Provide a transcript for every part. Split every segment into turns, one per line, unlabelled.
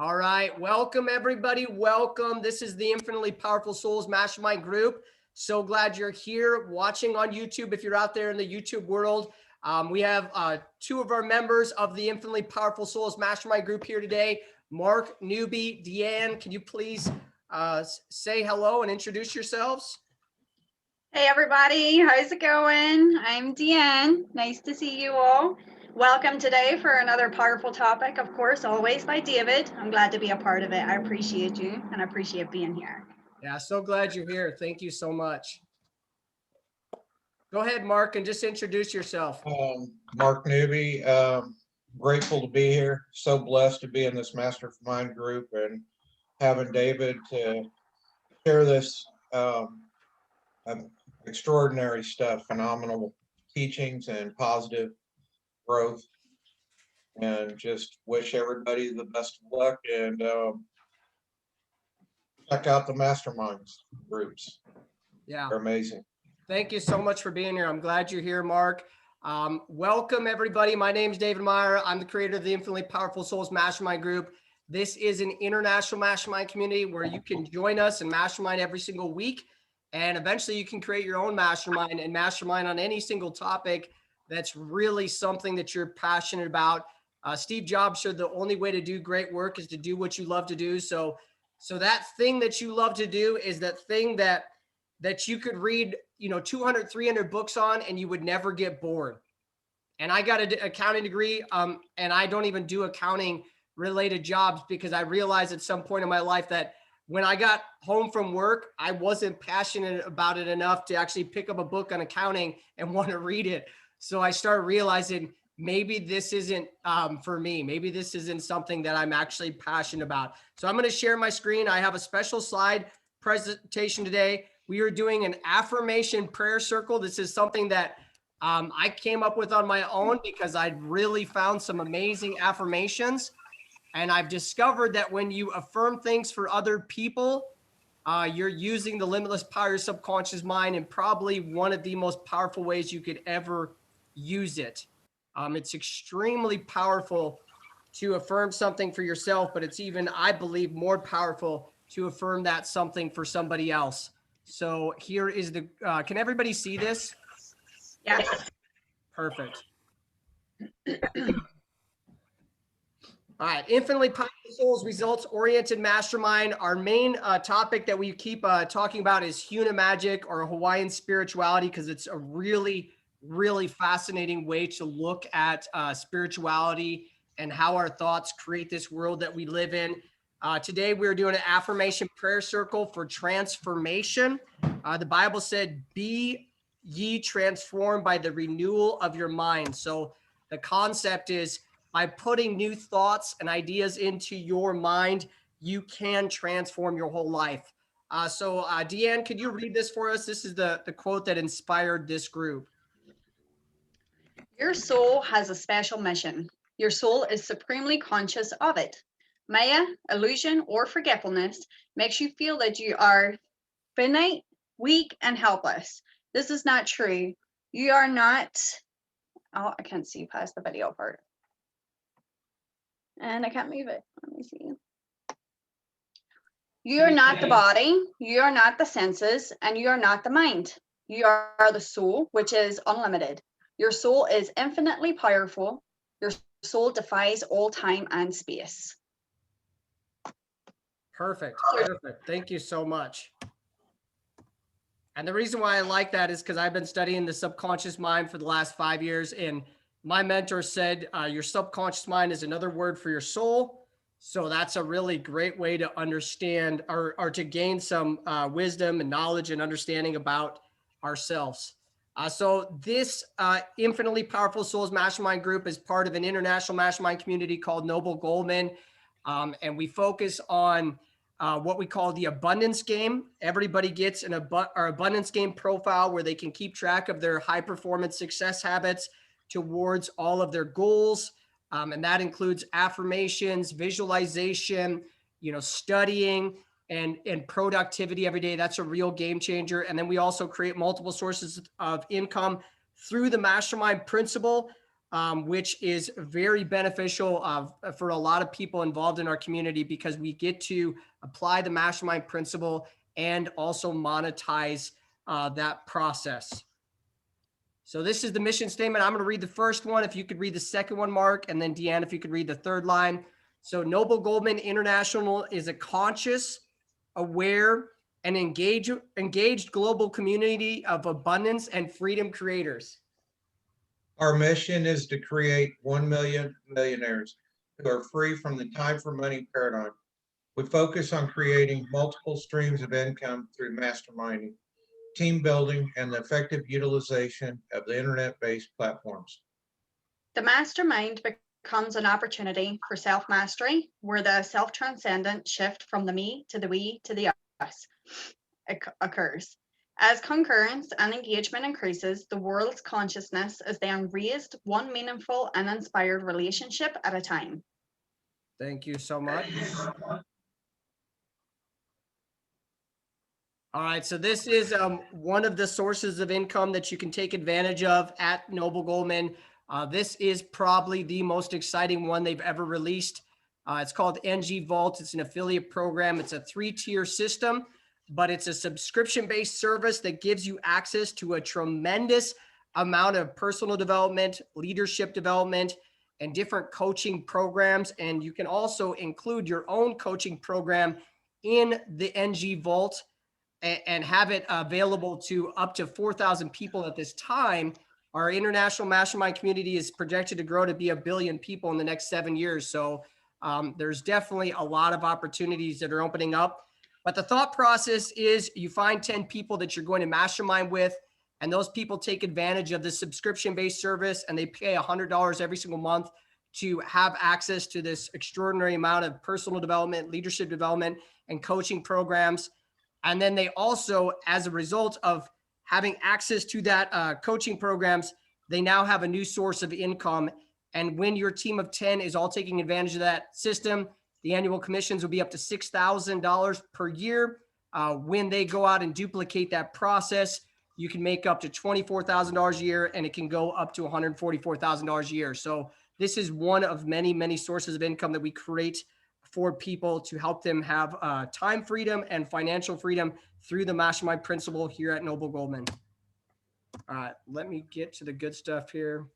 All right. Welcome, everybody. Welcome. This is the Infinitely Powerful Souls Mastermind group. So glad you're here watching on YouTube. If you're out there in the YouTube world, we have two of our members of the Infinitely Powerful Souls Mastermind group here today. Mark, Newbie, Deanne, can you please say hello and introduce yourselves?
Hey everybody, how's it going? I'm Deanne. Nice to see you all. Welcome today for another powerful topic, of course, always by David. I'm glad to be a part of it. I appreciate you and I appreciate being here.
Yeah, so glad you're here. Thank you so much. Go ahead, Mark, and just introduce yourself.
Mark Newby, grateful to be here. So blessed to be in this Mastermind group and having David to share this extraordinary stuff, phenomenal teachings and positive growth. And just wish everybody the best of luck and check out the Masterminds groups.
Yeah,
they're amazing.
Thank you so much for being here. I'm glad you're here, Mark. Welcome, everybody. My name is David Meyer. I'm the creator of the Infinitely Powerful Souls Mastermind group. This is an international mastermind community where you can join us and mastermind every single week. And eventually you can create your own mastermind and mastermind on any single topic that's really something that you're passionate about. Steve Jobs said the only way to do great work is to do what you love to do. So that thing that you love to do is that thing that you could read, 200, 300 books on and you would never get bored. And I got an accounting degree, and I don't even do accounting related jobs because I realized at some point in my life that when I got home from work, I wasn't passionate about it enough to actually pick up a book on accounting and want to read it. So I started realizing maybe this isn't for me. Maybe this isn't something that I'm actually passionate about. So I'm going to share my screen. I have a special slide presentation today. We are doing an affirmation prayer circle. This is something that I came up with on my own because I really found some amazing affirmations. And I've discovered that when you affirm things for other people, you're using the limitless power of your subconscious mind in probably one of the most powerful ways you could ever use it. It's extremely powerful to affirm something for yourself, but it's even, I believe, more powerful to affirm that something for somebody else. So here is the, can everybody see this?
Yes.
Perfect. All right, Infinitely Powerful Souls Results-Oriented Mastermind. Our main topic that we keep talking about is Huna Magic or Hawaiian spirituality because it's a really, really fascinating way to look at spirituality and how our thoughts create this world that we live in. Today, we're doing an affirmation prayer circle for transformation. The Bible said, be ye transformed by the renewal of your mind. So the concept is by putting new thoughts and ideas into your mind, you can transform your whole life. So Deanne, could you read this for us? This is the quote that inspired this group.
Your soul has a special mission. Your soul is supremely conscious of it. Maya, illusion, or forgetfulness makes you feel that you are finite, weak, and helpless. This is not true. You are not, oh, I can't see past the video part. And I can't move it. Let me see. You are not the body, you are not the senses, and you are not the mind. You are the soul, which is unlimited. Your soul is infinitely powerful. Your soul defies all time and space.
Perfect. Perfect. Thank you so much. And the reason why I like that is because I've been studying the subconscious mind for the last 5 years. And my mentor said, your subconscious mind is another word for your soul. So that's a really great way to understand or to gain some wisdom and knowledge and understanding about ourselves. So this Infinitely Powerful Souls Mastermind group is part of an international mastermind community called Noble Goldman. And we focus on what we call the abundance game. Everybody gets an abundance game profile where they can keep track of their high performance success habits towards all of their goals. And that includes affirmations, visualization, studying and productivity every day. That's a real game changer. And then we also create multiple sources of income through the Mastermind Principle, which is very beneficial for a lot of people involved in our community, because we get to apply the mastermind principle and also monetize that process. So this is the mission statement. I'm going to read the first one. If you could read the second one, Mark, and then Deanna, if you could read the third line. So Noble Goldman International is a conscious, aware, and engaged global community of abundance and freedom creators.
Our mission is to create 1 million millionaires who are free from the time for money paradigm. We focus on creating multiple streams of income through masterminding, team building, and the effective utilization of the internet-based platforms.
The mastermind becomes an opportunity for self-mastery, where the self-transcendent shift from the me to the we to the us occurs. As concurrence and engagement increases, the world's consciousness is then raised one meaningful and inspired relationship at a time.
Thank you so much. All right, so this is one of the sources of income that you can take advantage of at Noble Goldman. This is probably the most exciting one they've ever released. It's called NG Vault. It's an affiliate program. It's a 3-tier system, but it's a subscription-based service that gives you access to a tremendous amount of personal development, leadership development, and different coaching programs. And you can also include your own coaching program in the NG Vault and have it available to up to 4,000 people at this time. Our international mastermind community is projected to grow to be 1 billion people in the next 7 years. So there's definitely a lot of opportunities that are opening up. But the thought process is you find 10 people that you're going to mastermind with, and those people take advantage of the subscription-based service, and they pay $100 every single month to have access to this extraordinary amount of personal development, leadership development, and coaching programs. And then they also, as a result of having access to that coaching programs, they now have a new source of income. And when your team of 10 is all taking advantage of that system, the annual commissions will be up to $6,000 per year. When they go out and duplicate that process, you can make up to $24,000 a year, and it can go up to $144,000 a year. So this is one of many, many sources of income that we create for people to help them have time freedom and financial freedom through the Mastermind Principle here at Noble Goldman. All right, let me get to the good stuff here.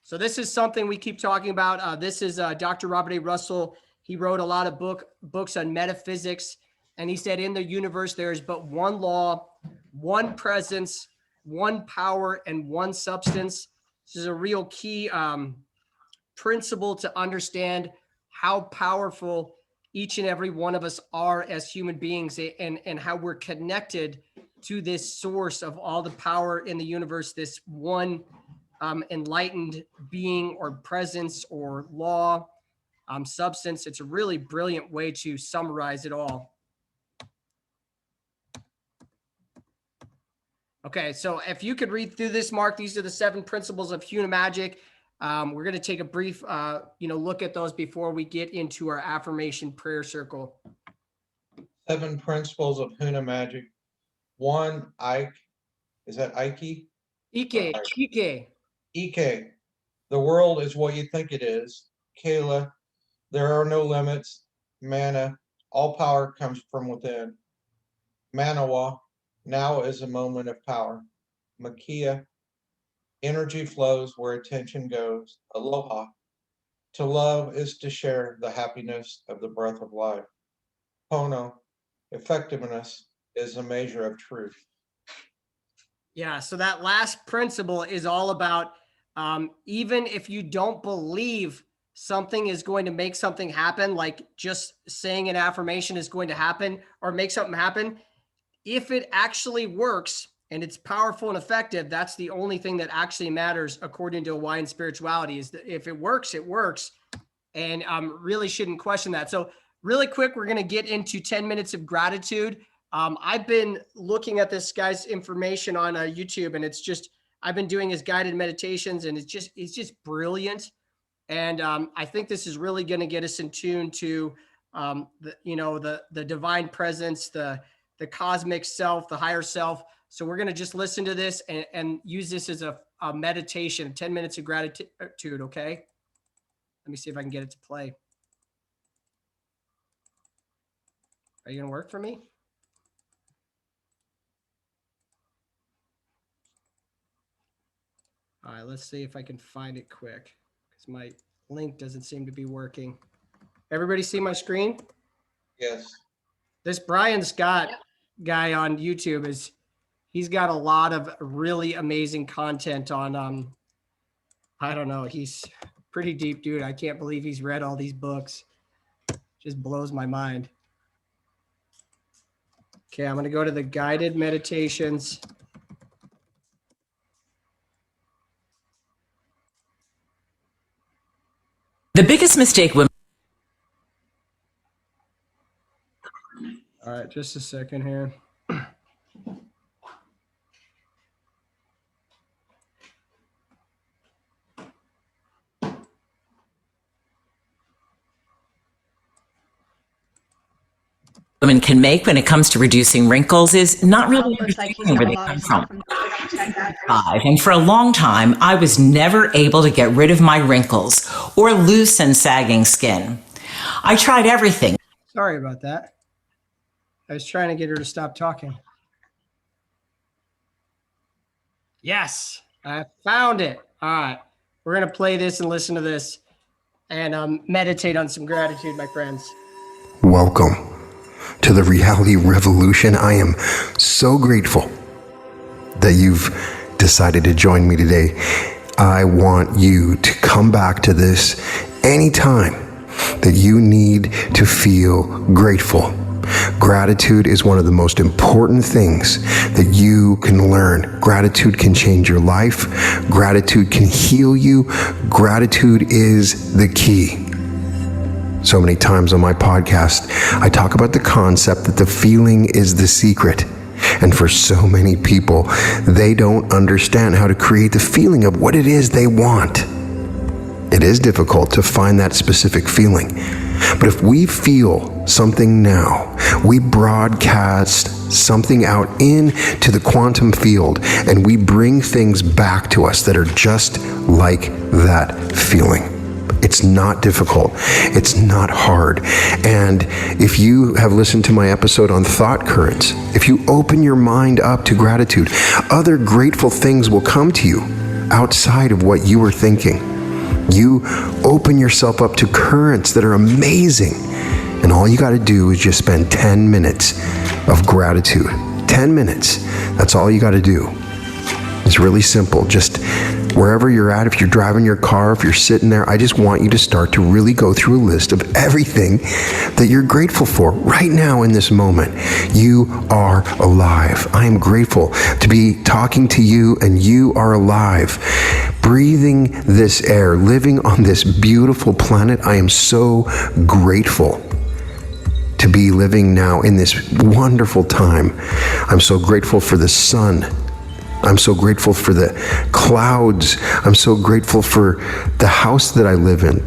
So this is something we keep talking about. This is Dr. Robert A. Russell. He wrote a lot of books on metaphysics, and he said in the universe there is but one law, one presence, one power, and one substance. This is a real key principle to understand how powerful each and every one of us are as human beings, and how we're connected to this source of all the power in the universe, this one enlightened being or presence or law, substance. It's a really brilliant way to summarize it all. Okay, so if you could read through this, Mark, these are the 7 principles of Huna Magic. We're going to take a brief, look at those before we get into our affirmation prayer circle.
7 principles of Huna Magic. 1, Ike. Is that Ike?
Ike.
Ike. The world is what you think it is. Kayla. There are no limits. Mana. All power comes from within. Manawa. Now is a moment of power. Makia. Energy flows where attention goes. Aloha. To love is to share the happiness of the breath of life. Pono. Effectiveness is a measure of truth.
Yeah, so that last principle is all about even if you don't believe something is going to make something happen, like just saying an affirmation is going to happen or make something happen, if it actually works and it's powerful and effective, that's the only thing that actually matters according to Hawaiian spirituality, is that if it works, it works, and really shouldn't question that. So really quick, we're going to get into 10 minutes of gratitude. I've been looking at this guy's information on YouTube, and it's just, I've been doing his guided meditations, and it's just brilliant. And I think this is really going to get us in tune to the divine presence, the cosmic self, the higher self. So we're going to just listen to this and use this as a a meditation, 10 minutes of gratitude, okay? Let me see if I can get it to play. Are you gonna work for me? All right, let's see if I can find it quick because my link doesn't seem to be working. Everybody see my screen?
Yes.
This Brian Scott guy on YouTube he's got a lot of really amazing content on, I don't know, he's pretty deep dude. I can't believe he's read all these books. Just blows my mind. Okay, I'm gonna go to the guided meditations.
The biggest mistake women.
All right, just a second here.
Women can make when it comes to reducing wrinkles is not really
Looks like he's
understanding
got
where
a
they
lot of
come
stuff
from.
from check that out.
And for a long time, I was never able to get rid of my wrinkles or loose and sagging skin. I tried everything.
Sorry about that. I was trying to get her to stop talking. Yes, I found it. All right, we're gonna play this and listen to this and meditate on some gratitude, my friends.
Welcome to the reality revolution. I am so grateful that you've decided to join me today. I want you to come back to this anytime that you need to feel grateful. Gratitude is one of the most important things that you can learn. Gratitude can change your life. Gratitude can heal you. Gratitude is the key. So many times on my podcast, I talk about the concept that the feeling is the secret. And for so many people, they don't understand how to create the feeling of what it is they want. It is difficult to find that specific feeling. But if we feel something now, we broadcast something out into the quantum field and we bring things back to us that are just like that feeling. It's not difficult. It's not hard. And if you have listened to my episode on thought currents, if you open your mind up to gratitude, other grateful things will come to you outside of what you were thinking. You open yourself up to currents that are amazing. And all you got to do is just spend 10 minutes of gratitude. 10 minutes. That's all you got to do. It's really simple. Just wherever you're at, if you're driving your car, if you're sitting there, I just want you to start to really go through a list of everything that you're grateful for right now in this moment. You are alive. I am grateful to be talking to you and you are alive. Breathing this air, living on this beautiful planet. I am so grateful to be living now in this wonderful time. I'm so grateful for the sun. I'm so grateful for the clouds. I'm so grateful for the house that I live in,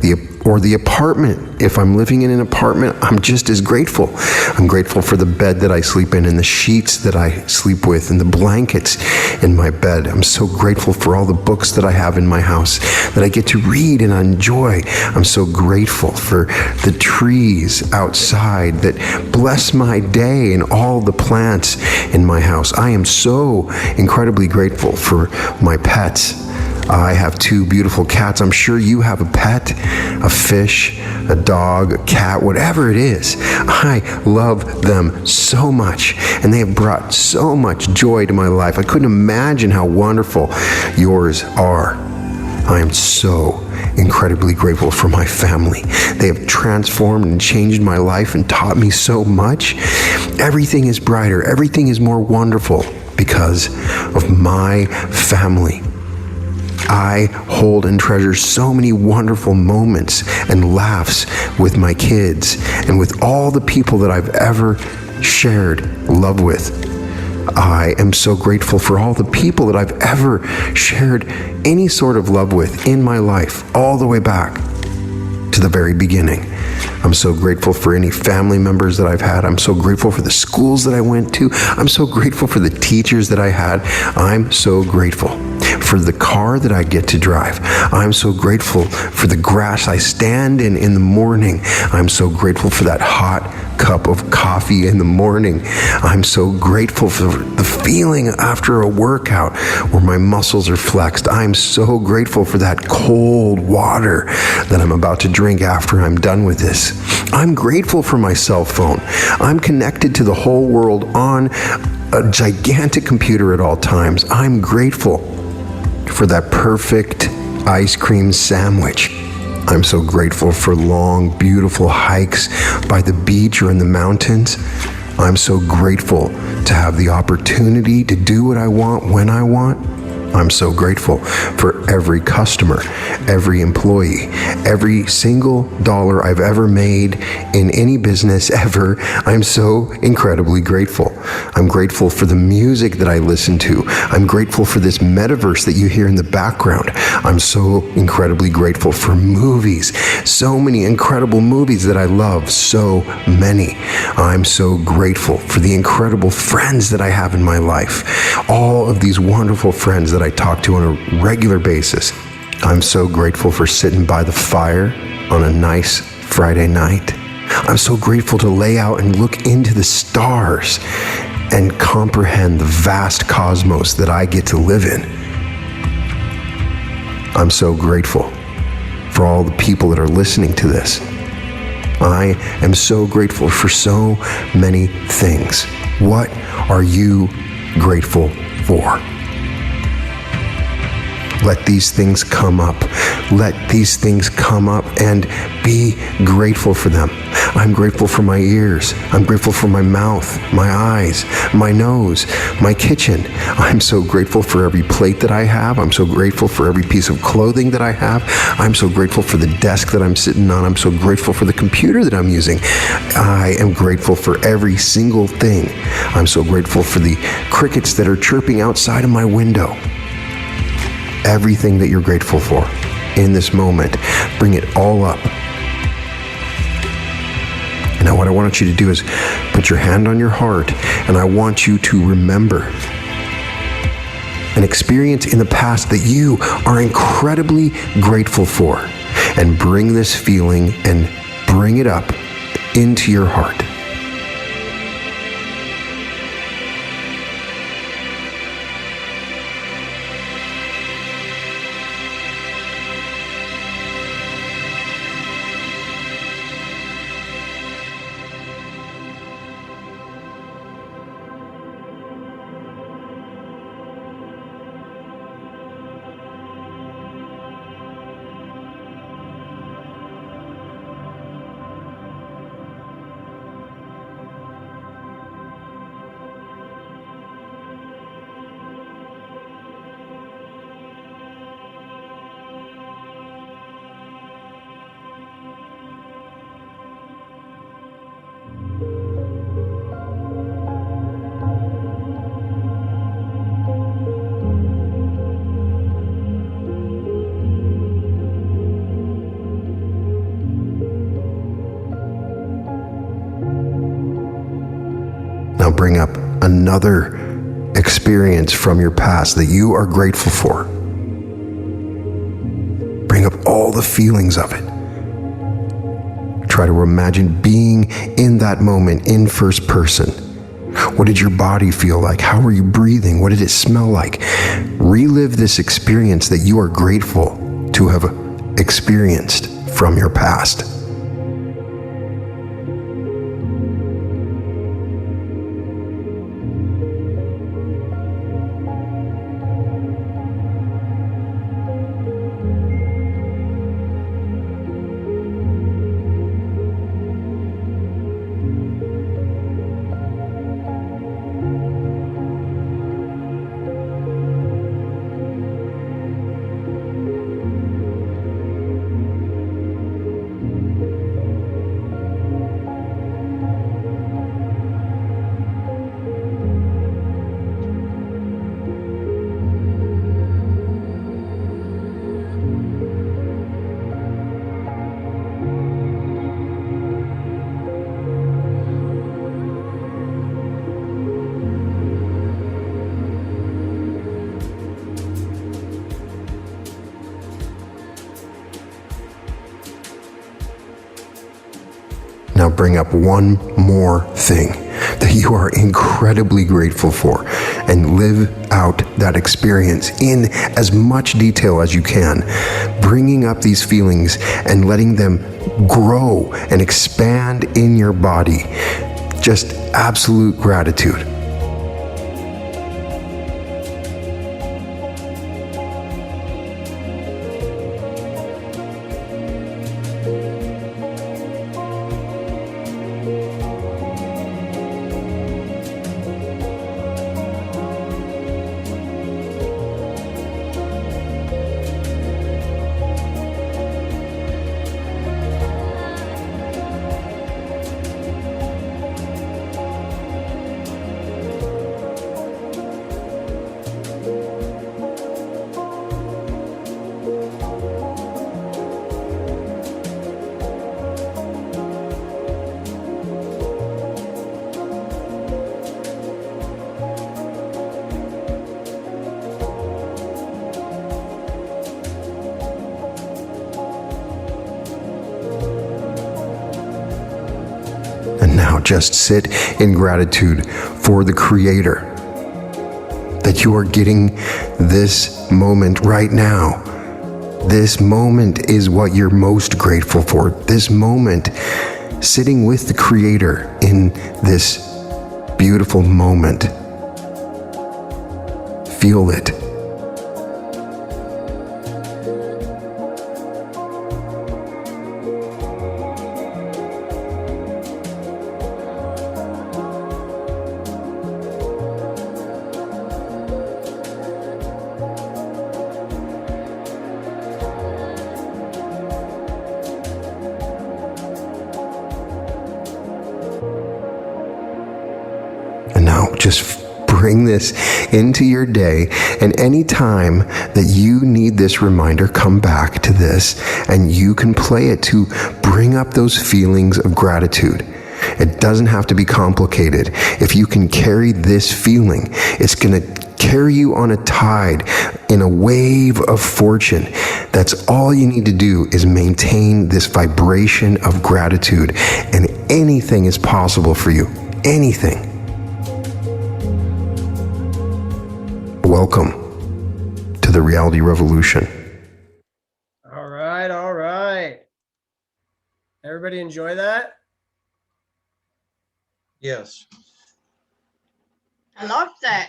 or the apartment. If I'm living in an apartment, I'm just as grateful. I'm grateful for the bed that I sleep in and the sheets that I sleep with and the blankets in my bed. I'm so grateful for all the books that I have in my house that I get to read and enjoy. I'm so grateful for the trees outside that bless my day and all the plants in my house. I am so incredibly grateful for my pets. I have 2 beautiful cats. I'm sure you have a pet, a fish, a dog, a cat, whatever it is. I love them so much, and they have brought so much joy to my life. I couldn't imagine how wonderful yours are. I am so incredibly grateful for my family. They have transformed and changed my life and taught me so much. Everything is brighter. Everything is more wonderful because of my family. I hold and treasure so many wonderful moments and laughs with my kids and with all the people that I've ever shared love with. I am so grateful for all the people that I've ever shared any sort of love with in my life, all the way back to the very beginning. I'm so grateful for any family members that I've had. I'm so grateful for the schools that I went to. I'm so grateful for the teachers that I had. I'm so grateful for the car that I get to drive. I'm so grateful for the grass I stand in the morning. I'm so grateful for that hot cup of coffee in the morning. I'm so grateful for the feeling after a workout where my muscles are flexed. I'm so grateful for that cold water that I'm about to drink after I'm done with this. I'm grateful for my cell phone. I'm connected to the whole world on a gigantic computer at all times. I'm grateful for that perfect ice cream sandwich. I'm so grateful for long, beautiful hikes by the beach or in the mountains. I'm so grateful to have the opportunity to do what I want when I want. I'm so grateful for every customer, every employee, every single dollar I've ever made in any business ever. I'm so incredibly grateful. I'm grateful for the music that I listen to. I'm grateful for this metaverse that you hear in the background. I'm so incredibly grateful for movies. So many incredible movies that I love. So many. I'm so grateful for the incredible friends that I have in my life. All of these wonderful friends that I talk to on a regular basis. I'm so grateful for sitting by the fire on a nice Friday night. I'm so grateful to lay out and look into the stars and comprehend the vast cosmos that I get to live in. I'm so grateful for all the people that are listening to this. I am so grateful for so many things. What are you grateful for? Let these things come up. Let these things come up and be grateful for them. I'm grateful for my ears. I'm grateful for my mouth, my eyes, my nose, my kitchen. I'm so grateful for every plate that I have. I'm so grateful for every piece of clothing that I have. I'm so grateful for the desk that I'm sitting on. I'm so grateful for the computer that I'm using. I am grateful for every single thing. I'm so grateful for the crickets that are chirping outside of my window. Everything that you're grateful for in this moment, bring it all up. And now what I want you to do is put your hand on your heart, and I want you to remember an experience in the past that you are incredibly grateful for, and bring this feeling and bring it up into your heart. Now bring up another experience from your past that you are grateful for. Bring up all the feelings of it. Try to imagine being in that moment in first person. What did your body feel like? How were you breathing? What did it smell like? Relive this experience that you are grateful to have experienced from your past. Now bring up one more thing that you are incredibly grateful for and live out that experience in as much detail as you can, bringing up these feelings and letting them grow and expand in your body. Just absolute gratitude. And now just sit in gratitude for the Creator, that you are getting this moment right now. This moment is what you're most grateful for. This moment, sitting with the Creator in this beautiful moment. Feel it. And now just bring this into your day, and any time that you need this reminder, come back to this and you can play it to bring up those feelings of gratitude. It doesn't have to be complicated. If you can carry this feeling, it's going to carry you on a tide in a wave of fortune. That's all you need to do, is maintain this vibration of gratitude, and anything is possible for you. Anything. Welcome to the Reality Revolution.
All right. All right. Everybody enjoy that?
Yes.
I loved it.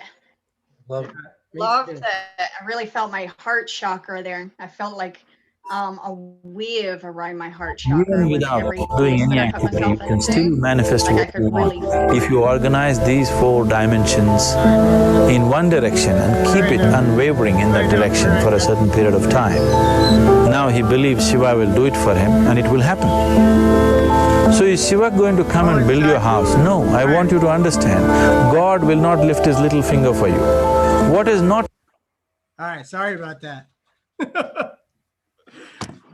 Love
Me
Loved
too.
it. I really felt my heart chakra there. I felt like a wave around my heart chakra
Even
with
without
every
doing
pose
any
that I put
activity, you
myself
can still
into.
manifest
Like I
what you
could really
want.
feel
If you organize these 4 dimensions in one direction and keep it unwavering in that direction for a certain period of time, now he believes Shiva will do it for him and it will happen. So is Shiva going to come and build your house? No, I want you to understand, God will not lift his little finger for you. What is not…
All right, sorry about that.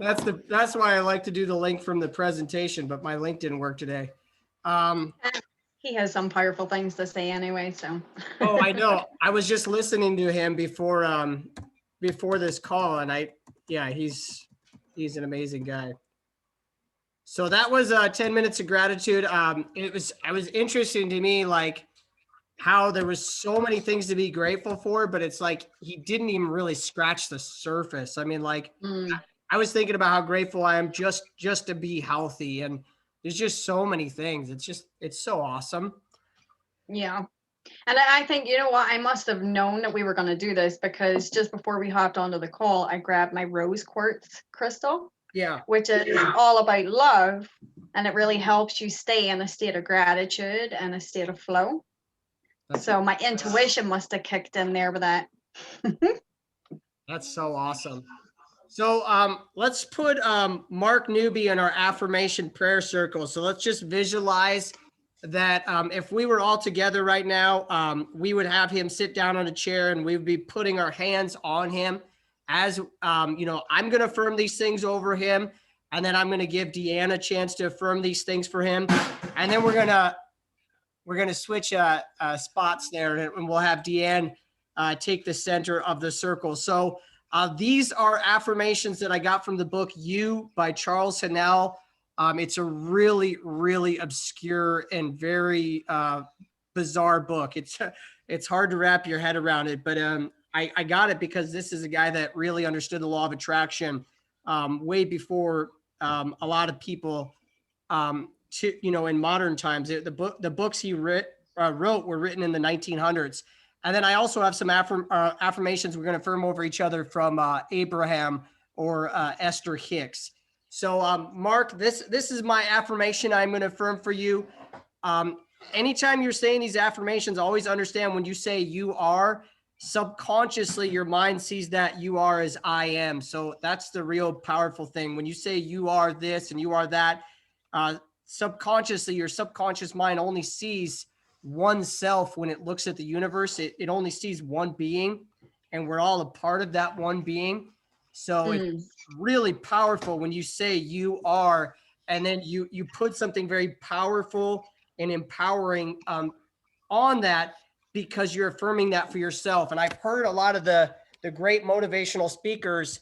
That's why I like to do the link from the presentation, but my link didn't work today.
He has some powerful things to say anyway, so.
Oh, I know. I was just listening to him before this call, and he's an amazing guy. So that was 10 minutes of gratitude. It was interesting to me, like how there was so many things to be grateful for, but it's like he didn't even really scratch the surface. I mean, like I was thinking about how grateful I am just to be healthy, and there's just so many things. It's so awesome.
Yeah. And I think, you know what, I must have known that we were going to do this, because just before we hopped onto the call, I grabbed my rose quartz crystal,
Yeah.
which is all about love. And it really helps you stay in a state of gratitude and a state of flow. So my intuition must have kicked in there with that.
That's so awesome. So let's put Mark Newby in our affirmation prayer circle. So let's just visualize that if we were all together right now, we would have him sit down on a chair and we would be putting our hands on him as, I'm going to affirm these things over him. And then I'm going to give Deanna a chance to affirm these things for him. And then we're going to switch spots there, and we'll have Deanne take the center of the circle. So these are affirmations that I got from the book You by Charles Haanel It's a really, really obscure and very bizarre book. It's hard to wrap your head around it, but I got it because this is a guy that really understood the law of attraction way before a lot of people. In modern times, the books he wrote were written in the 1900s. And then I also have some affirmations we're going to affirm over each other from Abraham or Esther Hicks. So, Mark, this is my affirmation I'm going to affirm for you. Anytime you're saying these affirmations, always understand when you say you are, subconsciously your mind sees that you are as I am. So that's the real powerful thing. When you say you are this and you are that, subconsciously, your subconscious mind only sees oneself when it looks at the universe. It only sees one being, and we're all a part of that one being. So it's really powerful when you say you are, and then you put something very powerful and empowering on that, because you're affirming that for yourself. And I've heard a lot of the great motivational speakers,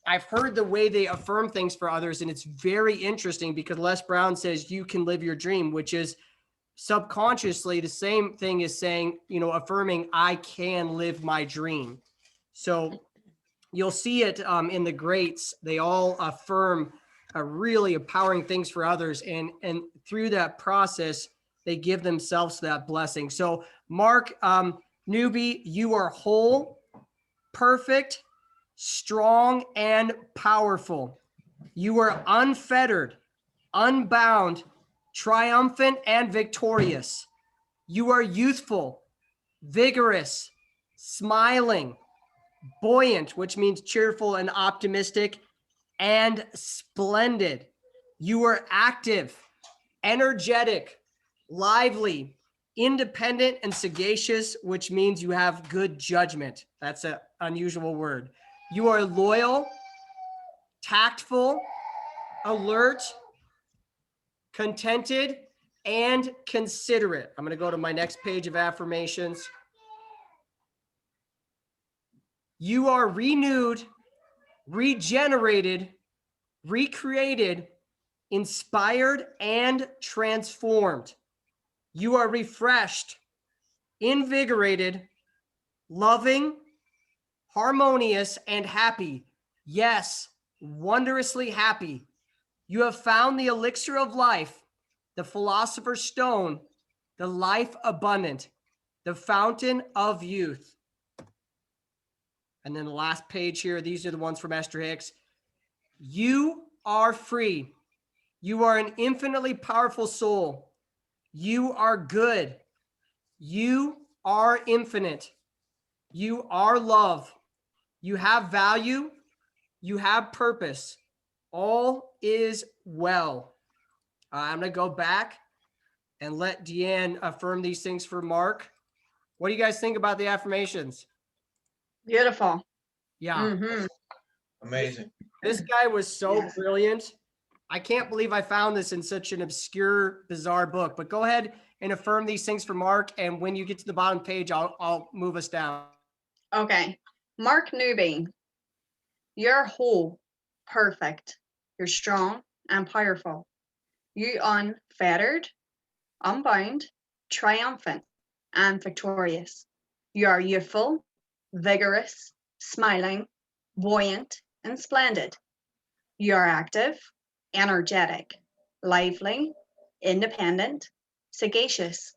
I've heard the way they affirm things for others, and it's very interesting because Les Brown says you can live your dream, which is subconsciously the same thing as saying, affirming I can live my dream. So you'll see it in the greats. They all affirm really empowering things for others, and through that process, they give themselves that blessing. So Mark, newbie, you are whole, perfect, strong, and powerful. You are unfettered, unbound, triumphant, and victorious. You are youthful, vigorous, smiling, buoyant, which means cheerful and optimistic, and splendid. You are active, energetic, lively, independent, and sagacious, which means you have good judgment. That's an unusual word. You are loyal, tactful, alert, contented, and considerate. I'm going to go to my next page of affirmations. You are renewed, regenerated, recreated, inspired, and transformed. You are refreshed, invigorated, loving, harmonious, and happy. Yes, wondrously happy. You have found the elixir of life, the philosopher's stone, the life abundant, the fountain of youth. And then the last page here, these are the ones from Esther Hicks. You are free. You are an infinitely powerful soul. You are good. You are infinite. You are love. You have value. You have purpose. All is well. I'm going to go back and let Deanne affirm these things for Mark. What do you guys think about the affirmations?
Beautiful.
Yeah.
Amazing.
This guy was so brilliant. I can't believe I found this in such an obscure, bizarre book. But go ahead and affirm these things for Mark. And when you get to the bottom page, I'll move us down.
Okay. Mark Newby, you're whole, perfect. You're strong and powerful. You unfettered, unbound, triumphant, and victorious. You are youthful, vigorous, smiling, buoyant, and splendid. You are active, energetic, lively, independent, sagacious.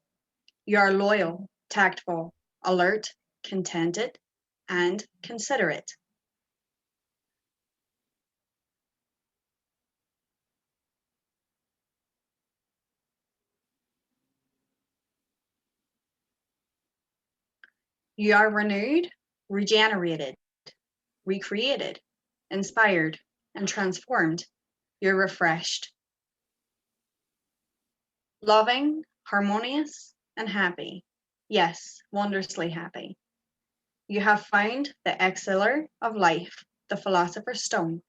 You are loyal, tactful, alert, contented, and considerate. You are renewed, regenerated, recreated, inspired, and transformed. You're refreshed, loving, harmonious, and happy. Yes, wondrously happy. You have found the elixir of life, the philosopher's stone,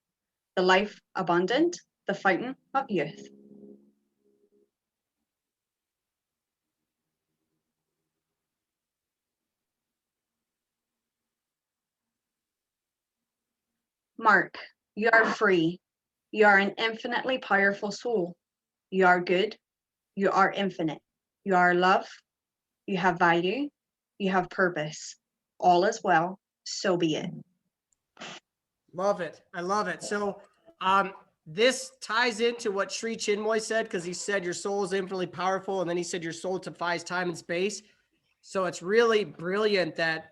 the life abundant, the fountain of youth. Mark, you are free. You are an infinitely powerful soul. You are good. You are infinite. You are love. You have value. You have purpose. All is well. So be it.
Love it. I love it. So this ties into what Sri Chinmoy said, because he said your soul is infinitely powerful, and then he said your soul defies time and space. So it's really brilliant that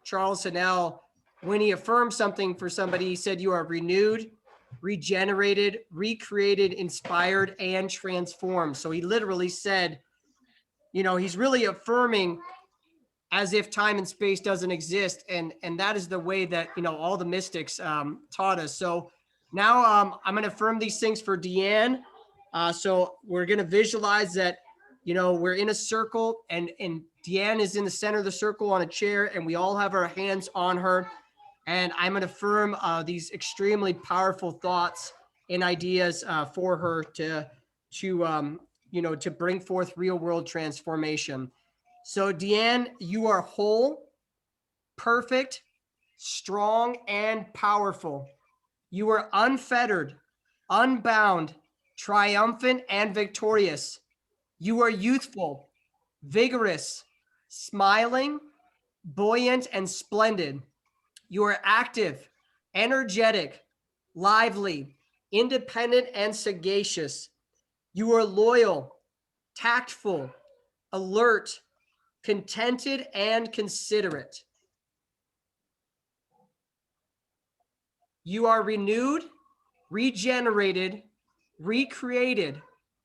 Charles Haanel, when he affirmed something for somebody, he said you are renewed, regenerated, recreated, inspired, and transformed. So he literally said, you know, he's really affirming as if time and space doesn't exist. And that is the way that, you know, all the mystics taught us. So now I'm going to affirm these things for Deanne. So we're going to visualize that, you know, we're in a circle, and Deanne is in the center of the circle on a chair, and we all have our hands on her. And I'm going to affirm these extremely powerful thoughts and ideas for her to you know, to bring forth real world transformation. So Deanne, you are whole, perfect, strong, and powerful. You are unfettered, unbound, triumphant, and victorious. You are youthful, vigorous, smiling, buoyant, and splendid. You are active, energetic, lively, independent, and sagacious. You are loyal, tactful, alert, contented, and considerate. You are renewed, regenerated, recreated,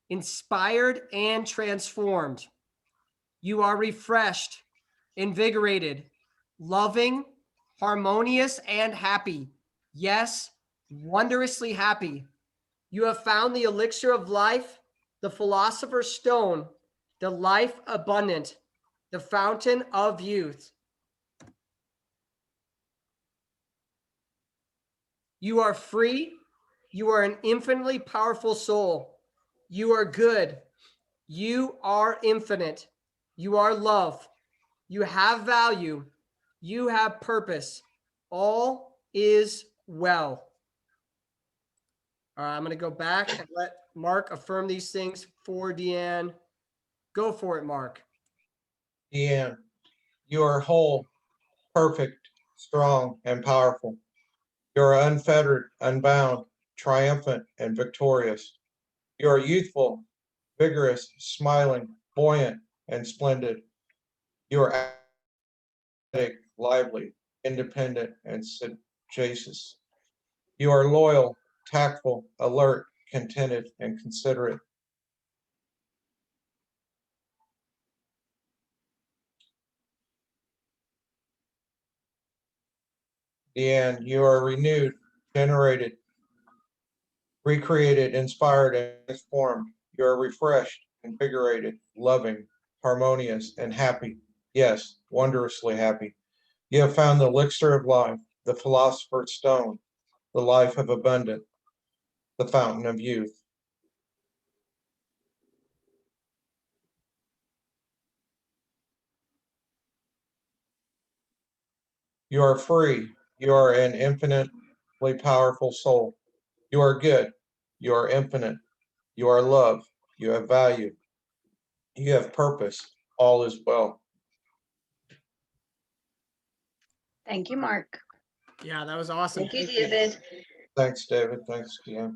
inspired, and transformed. You are refreshed, invigorated, loving, harmonious, and happy. Yes, wondrously happy. You have found the elixir of life, the philosopher's stone, the life abundant, the fountain of youth. You are free. You are an infinitely powerful soul. You are good. You are infinite. You are love. You have value. You have purpose. All is well. All right, I'm going to go back and let Mark affirm these things for Deanne. Go for it, Mark.
Deanne, you are whole, perfect, strong, and powerful. You are unfettered, unbound, triumphant, and victorious. You are youthful, vigorous, smiling, buoyant, and splendid. You are athletic, lively, independent, and sagacious. You are loyal, tactful, alert, contented, and considerate. Deanne, you are renewed, generated, recreated, inspired, and transformed. You are refreshed, invigorated, loving, harmonious, and happy. Yes, wondrously happy. You have found the elixir of life, the philosopher's stone, the life of abundance, the fountain of youth. You are free. You are an infinitely powerful soul. You are good. You are infinite. You are love. You have value. You have purpose. All is well.
Thank you, Mark.
Yeah, that was awesome.
Thank you, David.
Thanks, David. Thanks, Deanne.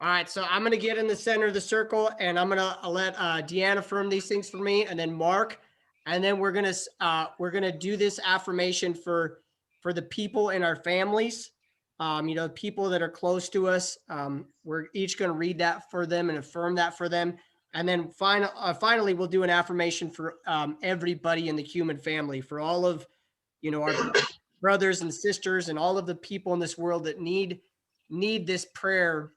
All right, so I'm going to get in the center of the circle, and I'm going to let Deanna affirm these things for me, and then Mark, and then we're going to do this affirmation for the people in our families, you know, people that are close to us. We're each going to read that for them and affirm that for them, and then finally we'll do an affirmation for everybody in the human family, for all of, you know, our brothers and sisters and all of the people in this world that need this prayer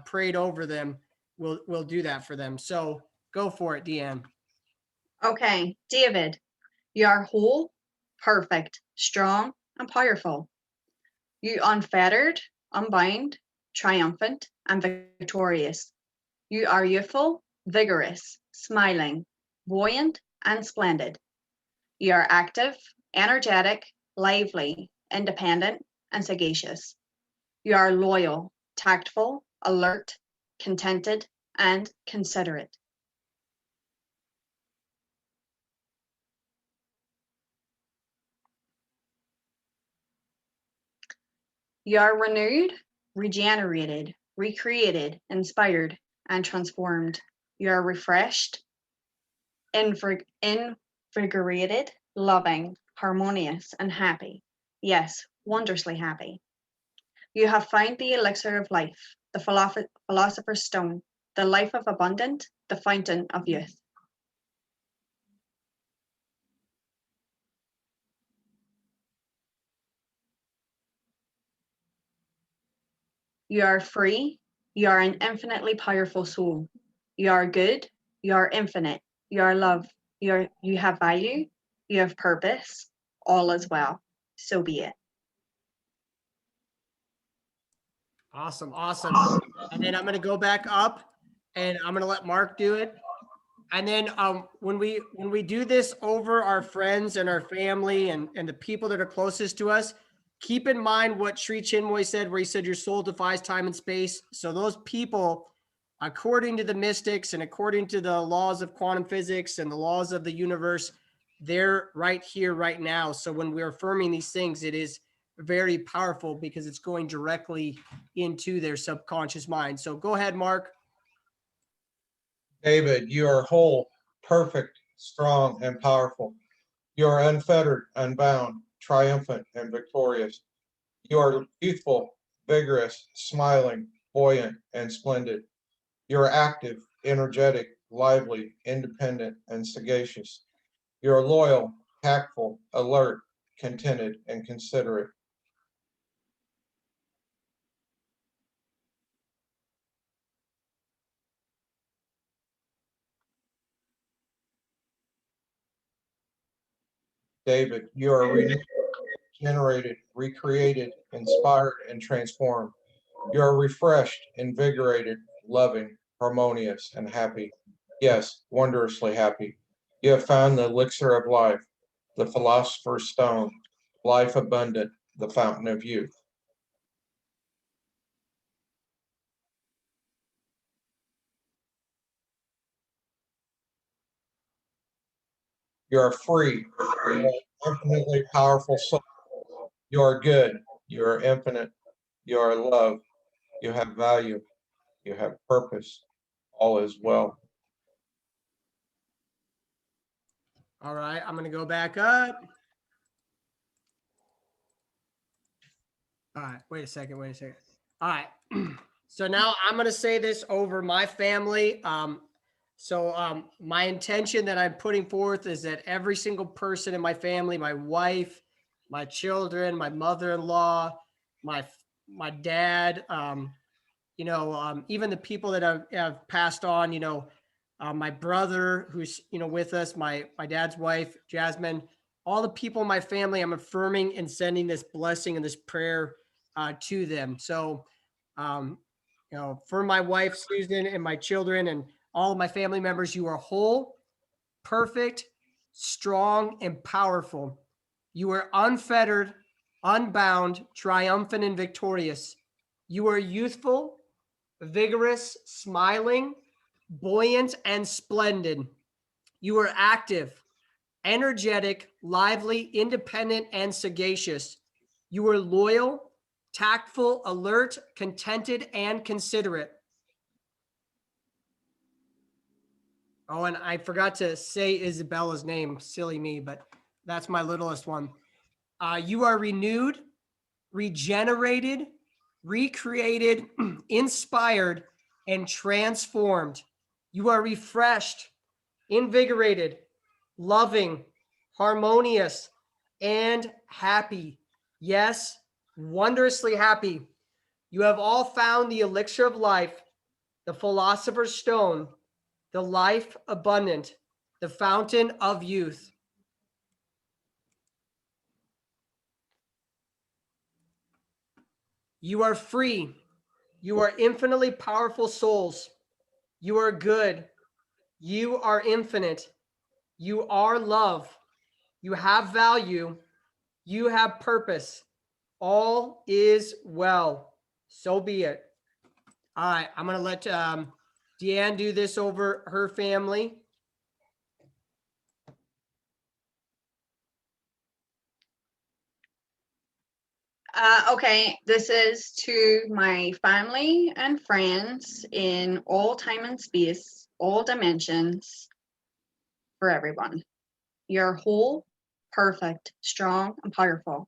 prayed over them. We'll do that for them. So go for it, Deanne.
Okay, David, you are whole, perfect, strong, and powerful. You unfettered, unbound, triumphant, and victorious. You are youthful, vigorous, smiling, buoyant, and splendid. You are active, energetic, lively, independent, and sagacious. You are loyal, tactful, alert, contented, and considerate. You are renewed, regenerated, recreated, inspired, and transformed. You are refreshed, invigorated, loving, harmonious, and happy. Yes, wondrously happy. You have found the elixir of life, the philosopher's stone, the life of abundance, the fountain of youth. You are free. You are an infinitely powerful soul. You are good. You are infinite. You are love. You have value. You have purpose. All is well. So be it.
Awesome. Awesome. And then I'm going to go back up and I'm going to let Mark do it. And then when we do this over our friends and our family and the people that are closest to us, keep in mind what Sri Chinmoy said, where he said your soul defies time and space. So those people, according to the mystics and according to the laws of quantum physics and the laws of the universe, they're right here, right now. So when we're affirming these things, it is very powerful because it's going directly into their subconscious mind. So go ahead, Mark.
David, you are whole, perfect, strong, and powerful. You are unfettered, unbound, triumphant, and victorious. You are youthful, vigorous, smiling, buoyant, and splendid. You are active, energetic, lively, independent, and sagacious. You are loyal, tactful, alert, contented, and considerate. David, you are regenerated, recreated, inspired, and transformed. You are refreshed, invigorated, loving, harmonious, and happy. Yes, wondrously happy. You have found the elixir of life, the philosopher's stone, life abundant, the fountain of youth. You are free. You are infinitely powerful soul. You are good. You are infinite. You are love. You have value. You have purpose. All is well.
All right, I'm going to go back up. All right, wait a second. All right. So now I'm going to say this over my family. My intention that I'm putting forth is that every single person in my family, my wife, my children, my mother-in-law, my dad, even the people that have passed on, my brother who's, with us, my dad's wife, Jasmine, all the people in my family, I'm affirming and sending this blessing and this prayer to them. So, for my wife, Susan, and my children and all of my family members, you are whole, perfect, strong, and powerful. You are unfettered, unbound, triumphant, and victorious. You are youthful, vigorous, smiling, buoyant, and splendid. You are active, energetic, lively, independent, and sagacious. You are loyal, tactful, alert, contented, and considerate. Oh, and I forgot to say Isabella's name. Silly me, but that's my littlest one. You are renewed, regenerated, recreated, inspired, and transformed. You are refreshed, invigorated, loving, harmonious, and happy. Yes, wondrously happy. You have all found the elixir of life, the philosopher's stone, the life abundant, the fountain of youth. You are free. You are infinitely powerful souls. You are good. You are infinite. You are love. You have value. You have purpose. All is well. So be it. All right, I'm going to let Deanne do this over her family.
Okay, this is to my family and friends in all time and space, all dimensions, for everyone. You're whole, perfect, strong, and powerful.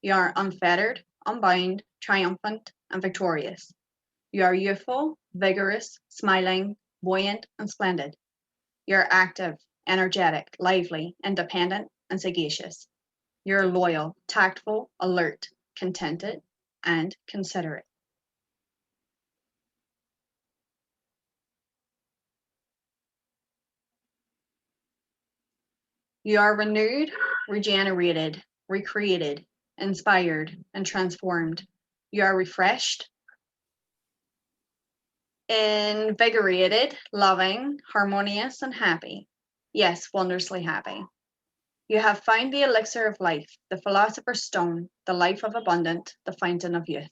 You are unfettered, unbound, triumphant, and victorious. You are youthful, vigorous, smiling, buoyant, and splendid. You're active, energetic, lively, independent, and sagacious. You're loyal, tactful, alert, contented, and considerate. You are renewed, regenerated, recreated, inspired, and transformed. You are refreshed, invigorated, loving, harmonious, and happy. Yes, wondrously happy. You have found the elixir of life, the philosopher's stone, the life of abundance, the fountain of youth.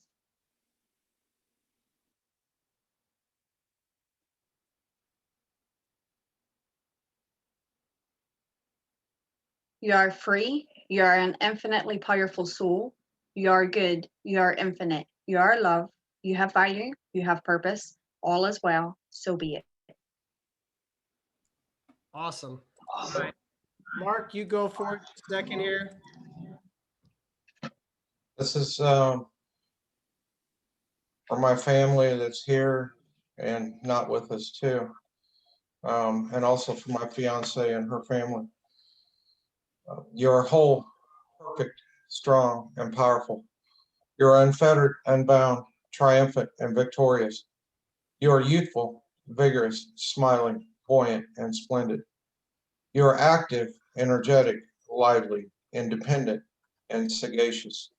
You are free. You are an infinitely powerful soul. You are good. You are infinite. You are love. You have value. You have purpose. All is well. So be it.
Awesome. All right. Mark, you go for it. Second here.
This is for my family that's here and not with us too. And also for my fiance and her family. You're whole, perfect, strong, and powerful. You're unfettered, unbound, triumphant, and victorious. You are youthful, vigorous, smiling, buoyant, and splendid. You are active, energetic, lively, independent, and sagacious.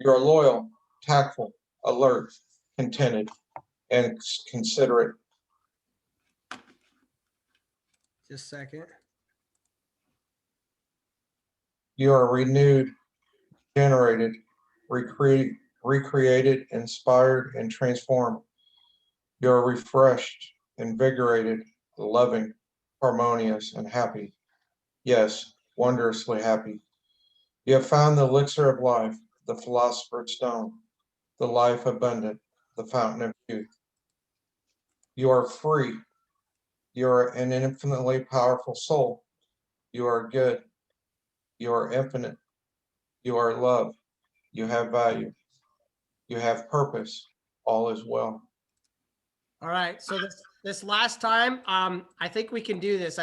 You are loyal, tactful, alert, contented, and considerate.
Just a second.
You are renewed, generated, recreated, inspired, and transformed. You are refreshed, invigorated, loving, harmonious, and happy. Yes, wondrously happy. You have found the elixir of life, the philosopher's stone, the life abundant, the fountain of youth. You are free. You are an infinitely powerful soul. You are good. You are infinite. You are love. You have value. You have purpose. All is well.
All right. So this last time, I think we can do this.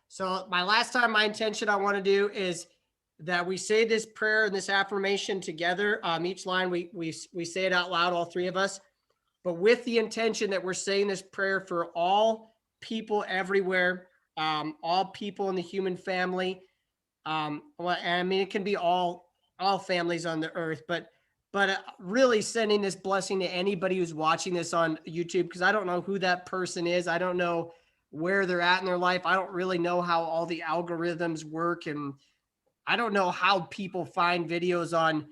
So my last time, my intention I want to do is that we say this prayer and this affirmation together. Each line we say it out loud, all three of us, but with the intention that we're saying this prayer for all people everywhere, all people in the human family. Well, I mean, it can be all families on the earth, but really sending this blessing to anybody who's watching this on YouTube, because I don't know who that person is. I don't know where they're at in their life. I don't really know how all the algorithms work, and I don't know how people find videos on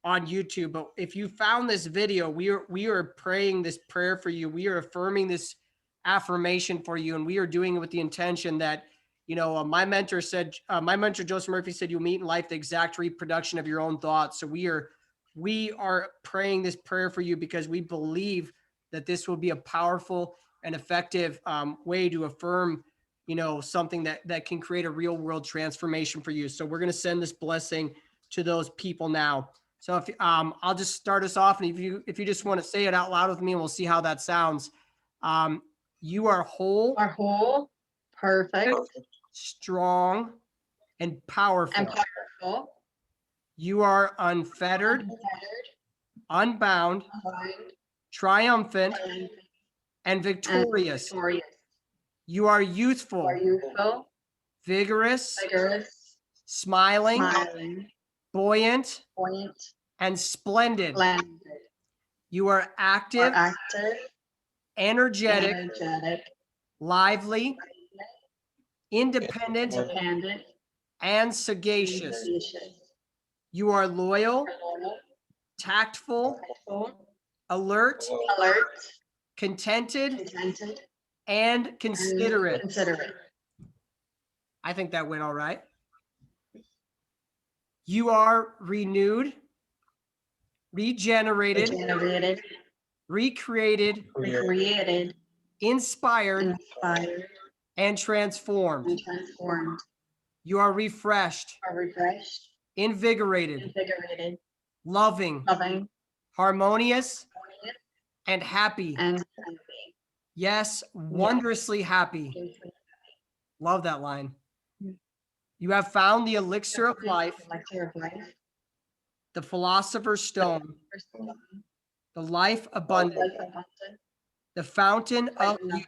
YouTube. But if you found this video, we are praying this prayer for you. We are affirming this affirmation for you, and we are doing it with the intention that, you know, my mentor Joseph Murphy said, you'll meet in life the exact reproduction of your own thoughts. So we are praying this prayer for you because we believe that this will be a powerful and effective way to affirm, you know, something that can create a real world transformation for you. So we're going to send this blessing to those people now. So if I'll just start us off, and if you just want to say it out loud with me, and we'll see how that sounds. You are whole,
Perfect,
strong, and powerful. You are unfettered, unbound, triumphant, and victorious. You are youthful, vigorous, smiling, buoyant, and splendid. You are active, energetic, lively, independent, and sagacious. You are loyal, tactful, alert, contented,
contented,
and
and
considerate.
considerate.
I think that went all right. You are renewed, regenerated,
Regenerated,
recreated,
recreated,
inspired,
inspired,
and transformed.
and transformed.
You are refreshed,
Are refreshed,
invigorated,
invigorated,
loving,
loving,
harmonious,
harmonious,
and happy.
and happy.
Yes, wondrously happy.
Yes.
Love that line. You have found the elixir of life,
Elixir of life,
the philosopher's stone, the life abundant,
life abundant,
the fountain of
life
youth.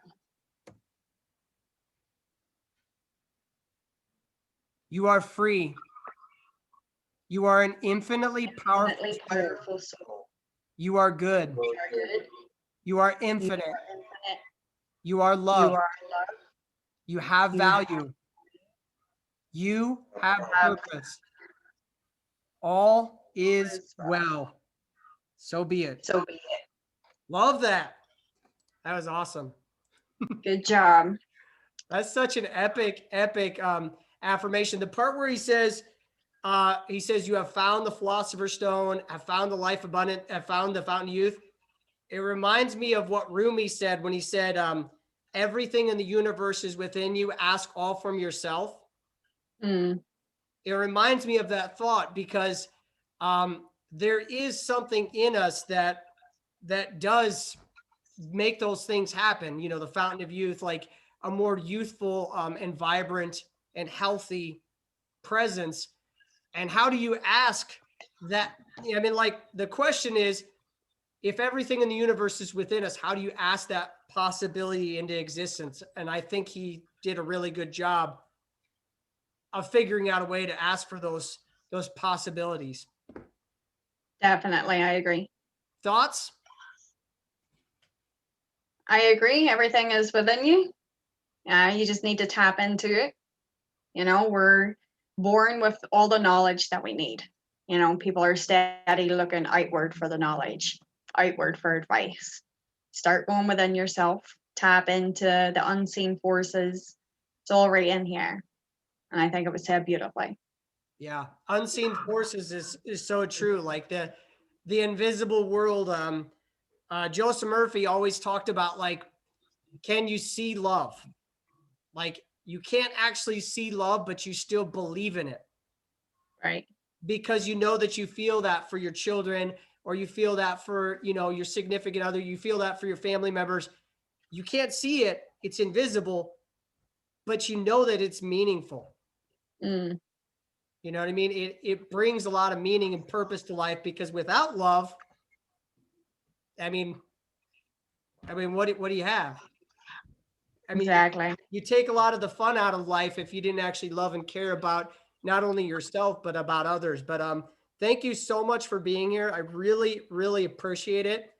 You are free. You are an infinitely powerful
infinitely
soul.
powerful soul.
You are good.
You are good.
You are
You
infinite.
are infinite.
You are
You
love.
are love.
You have
You have
value. You have
have
purpose. All is
is
well. So be it.
So be it.
Love that. That was awesome.
Good job.
That's such an epic affirmation. The part where he says, you have found the philosopher's stone, have found the life abundant, have found the fountain of youth. It reminds me of what Rumi said when he said, everything in the universe is within you. Ask all from yourself.
Mm,
It reminds me of that thought because there is something in us that does make those things happen. You know, the fountain of youth, like a more youthful and vibrant and healthy presence. And how do you ask that? I mean, like the question is, if everything in the universe is within us, how do you ask that possibility into existence? And I think he did a really good job of figuring out a way to ask for those possibilities.
definitely. I agree.
Thoughts?
I agree. Everything is within you. You just need to tap into it. You know, we're born with all the knowledge that we need. You know, people are steady looking outward for the knowledge, outward for advice. Start going within yourself, tap into the unseen forces. It's already in here. And I think it was said beautifully.
Yeah. Unseen forces is so true. Like the invisible world. Joseph Murphy always talked about, like, can you see love? Like, you can't actually see love, but you still believe in it.
Right.
Because you know that you feel that for your children, or you feel that for, you know, your significant other, you feel that for your family members. You can't see it, it's invisible, but you know that it's meaningful.
Mm,
You know what I mean? It brings a lot of meaning and purpose to life, because without love, I mean, what do you have? I mean,
exactly.
you take a lot of the fun out of life if you didn't actually love and care about not only yourself, but about others. But thank you so much for being here. I really, really appreciate it.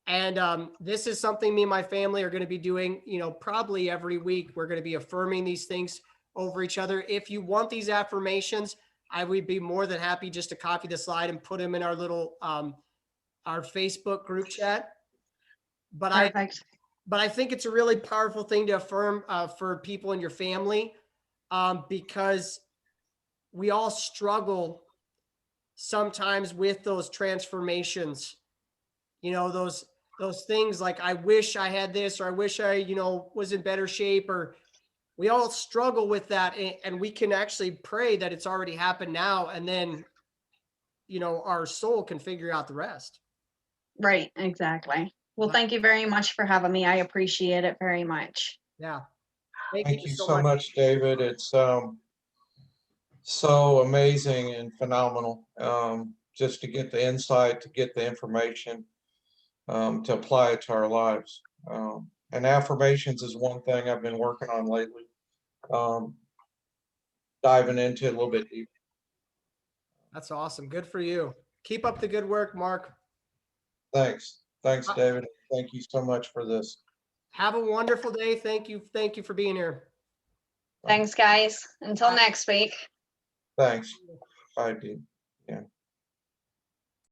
And this is something me and my family are going to be doing, you know, probably every week. We're going to be affirming these things over each other. If you want these affirmations, I would be more than happy just to copy the slide and put them in our little, our Facebook group chat. But
Perfect.
I think it's a really powerful thing to affirm for people in your family, because we all struggle sometimes with those transformations. You know, those things like, I wish I had this, or I wish I, you know, was in better shape, or we all struggle with that. And we can actually pray that it's already happened now. And then, you know, our soul can figure out the rest.
Right. Exactly. Well, thank you very much for having me. I appreciate it very much.
Yeah.
Thank you so much, David. It's so amazing and phenomenal, just to get the insight, to get the information, to apply it to our lives. And affirmations is one thing I've been working on lately, diving into it a little bit deeper.
That's awesome. Good for you. Keep up the good work, Mark.
Thanks, David. Thank you so much for this.
Have a wonderful day. Thank you for being here.
Thanks, guys. Until next week.
Thanks. Bye, dude. Yeah.